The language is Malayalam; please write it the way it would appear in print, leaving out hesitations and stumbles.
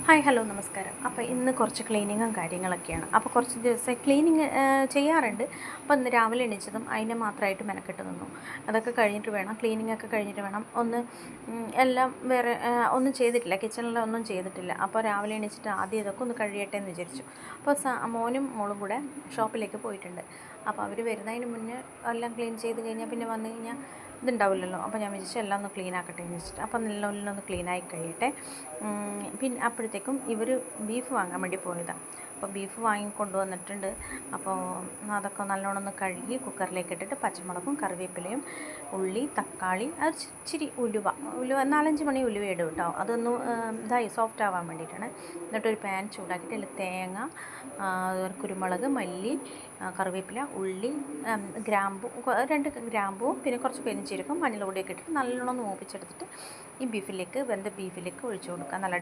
ഹായ് ഹലോ നമസ്കാരം. അപ്പോൾ ഇന്ന് കുറച്ച് ക്ലീനിങ്ങും കാര്യങ്ങളൊക്കെയാണ്. അപ്പോൾ കുറച്ച് ദിവസം ക്ലീനിങ് ചെയ്യാറുണ്ട്. അപ്പോൾ ഇന്ന് രാവിലെ എണീച്ചതും അതിന് മാത്രമായിട്ട് മെനക്കെട്ട് നിന്നു. അതൊക്കെ കഴിഞ്ഞിട്ട് വേണം, ക്ലീനിങ് ഒക്കെ കഴിഞ്ഞിട്ട് വേണം ഒന്ന് എല്ലാം വേറെ ഒന്നും ചെയ്തിട്ടില്ല, കിച്ചണിലൊന്നും ചെയ്തിട്ടില്ല. അപ്പോൾ രാവിലെ എണീച്ചിട്ട് ആദ്യം ഇതൊക്കെ ഒന്ന് കഴിയട്ടെ എന്ന് വിചാരിച്ചു. അപ്പോൾ മോനും മോളും കൂടെ ഷോപ്പിലേക്ക് പോയിട്ടുണ്ട്. അപ്പോൾ അവർ വരുന്നതിന് മുന്നേ എല്ലാം ക്ലീൻ ചെയ്ത് കഴിഞ്ഞാൽ പിന്നെ വന്നു കഴിഞ്ഞാൽ ഇതുണ്ടാവില്ലല്ലോ. അപ്പോൾ ഞാൻ വിചാരിച്ചു എല്ലാം ഒന്ന് ക്ലീൻ ആക്കട്ടെ എന്ന് വെച്ചിട്ട്. അപ്പോൾ നല്ലോണം ഒന്ന് ക്ലീനായി കഴിയട്ടെ. പിന്നെ അപ്പോഴത്തേക്കും ഇവർ ബീഫ് വാങ്ങാൻ വേണ്ടി പോയതാണ്. അപ്പോൾ ബീഫ് വാങ്ങിക്കൊണ്ട് വന്നിട്ടുണ്ട്. അപ്പോൾ അതൊക്കെ നല്ലോണം ഒന്ന് കഴുകി കുക്കറിലേക്ക് ഇട്ടിട്ട് പച്ചമുളകും കറിവേപ്പിലയും ഉള്ളി തക്കാളി അത് ഇച്ചിരി ഉലുവ 4-5 മണി ഉലുവ ഇടും കേട്ടോ. അതൊന്ന് ഇതായി സോഫ്റ്റ് ആവാൻ വേണ്ടിയിട്ടാണ്. എന്നിട്ടൊരു പാൻ ചൂടാക്കിയിട്ട് അതിൽ തേങ്ങ, കുരുമുളക്, മല്ലി, കറിവേപ്പില, ഉള്ളി, ഗ്രാമ്പു 2 ഗ്രാമ്പുവും പിന്നെ കുറച്ച് പെരിഞ്ചീരകം മഞ്ഞൾ പൊടിയൊക്കെ ഇട്ടിട്ട് നല്ലോണം മൂപ്പിച്ചെടുത്തിട്ട് ഈ വെന്ത ബീഫിലേക്ക് ഒഴിച്ചു കൊടുക്കുക. നല്ല